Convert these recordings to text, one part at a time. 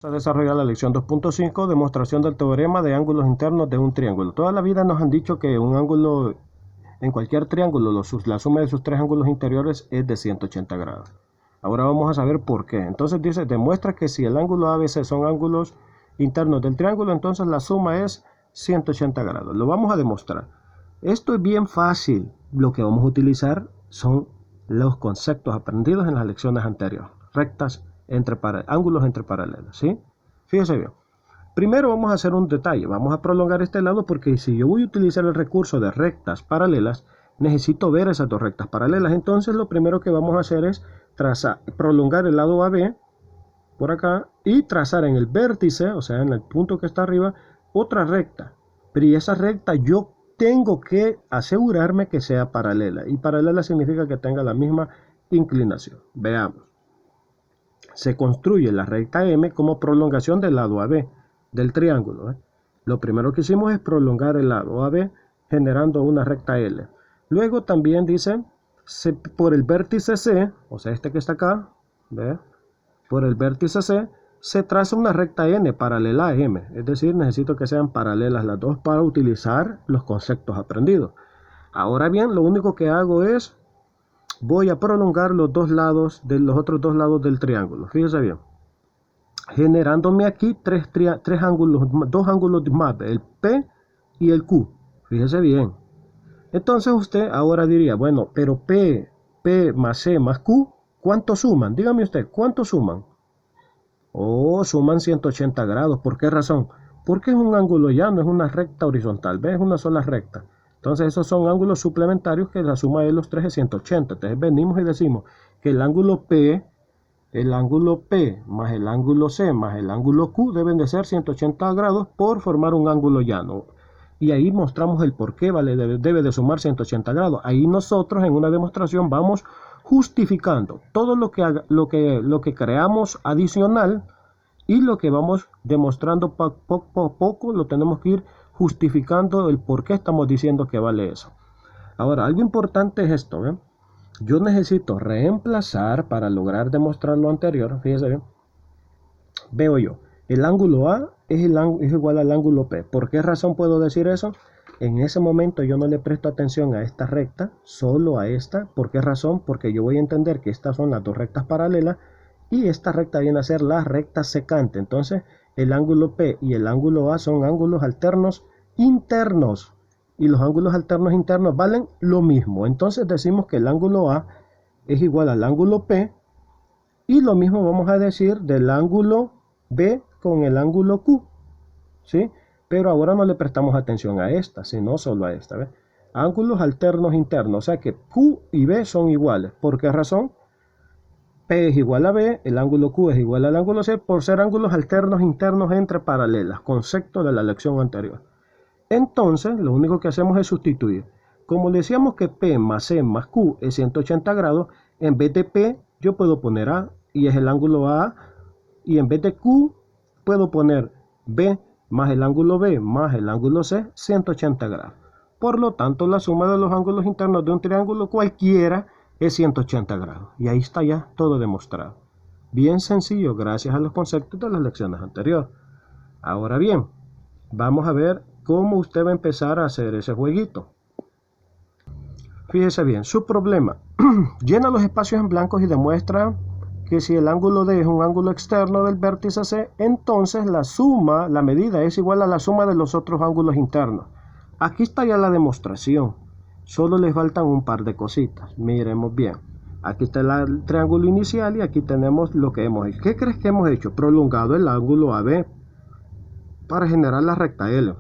Vamos a desarrollar la lección 2.5, demostración del teorema de ángulos internos de un triángulo. Toda la vida nos han dicho que un ángulo, en cualquier triángulo, la suma de sus tres ángulos interiores es de 180 grados. Ahora vamos a saber por qué. Entonces dice, demuestra que si el ángulo ABC son ángulos internos del triángulo, entonces la suma es 180 grados. Lo vamos a demostrar. Esto es bien fácil. Lo que vamos a utilizar son los conceptos aprendidos en las lecciones anteriores. Rectas ángulos entre paralelos, ¿sí? Fíjese bien. Primero vamos a hacer un detalle. Vamos a prolongar este lado porque si yo voy a utilizar el recurso de rectas paralelas, necesito ver esas dos rectas paralelas. Entonces lo primero que vamos a hacer es prolongar el lado AB por acá y trazar en el vértice, o sea en el punto que está arriba, otra recta. Pero y esa recta yo tengo que asegurarme que sea paralela. Y paralela significa que tenga la misma inclinación. Veamos. Se construye la recta M como prolongación del lado AB del triángulo. Lo primero que hicimos es prolongar el lado AB generando una recta L. Luego también dice, por el vértice C, o sea este que está acá, ¿ve? Por el vértice C se traza una recta N paralela a M. Es decir, necesito que sean paralelas las dos para utilizar los conceptos aprendidos. Ahora bien, lo único que hago es voy a prolongar los otros dos lados del triángulo. Fíjese bien. Generándome aquí dos ángulos más, el P y el Q. Fíjese bien. Entonces usted ahora diría, bueno, pero P más C más Q, ¿cuánto suman? Dígame usted, ¿cuánto suman? Oh, suman 180 grados. ¿Por qué razón? Porque es un ángulo llano, es una recta horizontal. ¿Ves? Es una sola recta. Entonces esos son ángulos suplementarios que la suma de los tres es 180. Entonces venimos y decimos que el ángulo P más el ángulo C más el ángulo Q deben de ser 180 grados por formar un ángulo llano. Y ahí mostramos el por qué debe de sumar 180 grados. Ahí nosotros en una demostración vamos justificando todo lo que creamos adicional y lo que vamos demostrando poco a poco lo tenemos que ir justificando el por qué estamos diciendo que vale eso. Ahora, algo importante es esto, ¿eh? Yo necesito reemplazar para lograr demostrar lo anterior. Fíjese bien. Veo yo, el ángulo A es igual al ángulo P. ¿Por qué razón puedo decir eso? En ese momento yo no le presto atención a esta recta, solo a esta. ¿Por qué razón? Porque yo voy a entender que estas son las dos rectas paralelas y esta recta viene a ser la recta secante. Entonces, el ángulo P y el ángulo A son ángulos alternos internos. Y los ángulos alternos internos valen lo mismo. Entonces decimos que el ángulo A es igual al ángulo P. Y lo mismo vamos a decir del ángulo B con el ángulo Q. ¿Sí? Pero ahora no le prestamos atención a esta, sino solo a esta. ¿Ves? Ángulos alternos internos. O sea que Q y B son iguales. ¿Por qué razón? P es igual a B, el ángulo Q es igual al ángulo C, por ser ángulos alternos internos entre paralelas, concepto de la lección anterior. Entonces, lo único que hacemos es sustituir. Como decíamos que P más C más Q es 180 grados, en vez de P yo puedo poner A, y es el ángulo A, y en vez de Q puedo poner B más el ángulo B más el ángulo C, 180 grados. Por lo tanto, la suma de los ángulos internos de un triángulo cualquiera es 180 grados. Y ahí está ya todo demostrado. Bien sencillo, gracias a los conceptos de las lecciones anteriores. Ahora bien, vamos a ver cómo usted va a empezar a hacer ese jueguito. Fíjese bien, su problema. Llena los espacios en blancos y demuestra que si el ángulo D es un ángulo externo del vértice C, entonces la medida es igual a la suma de los otros ángulos internos. Aquí está ya la demostración. Solo les faltan un par de cositas. Miremos bien. Aquí está el triángulo inicial y aquí tenemos lo que hemos hecho. ¿Qué crees que hemos hecho? Prolongado el ángulo AB para generar la recta L.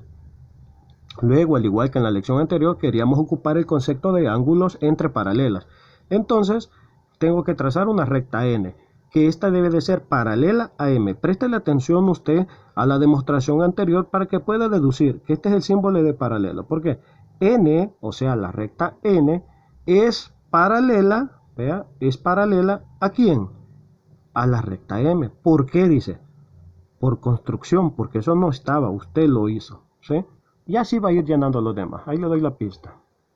Luego, al igual que en la lección anterior, queríamos ocupar el concepto de ángulos entre paralelas. Entonces, tengo que trazar una recta N, que esta debe de ser paralela a M. Préstele atención usted a la demostración anterior para que pueda deducir que este es el símbolo de paralelo. ¿Por qué? N, o sea, la recta N, es paralela, vea, es paralela ¿a quién? A la recta M. ¿Por qué dice? Por construcción, porque eso no estaba, usted lo hizo, ¿sí? Y así va a ir llenando los demás. Ahí le doy la pista.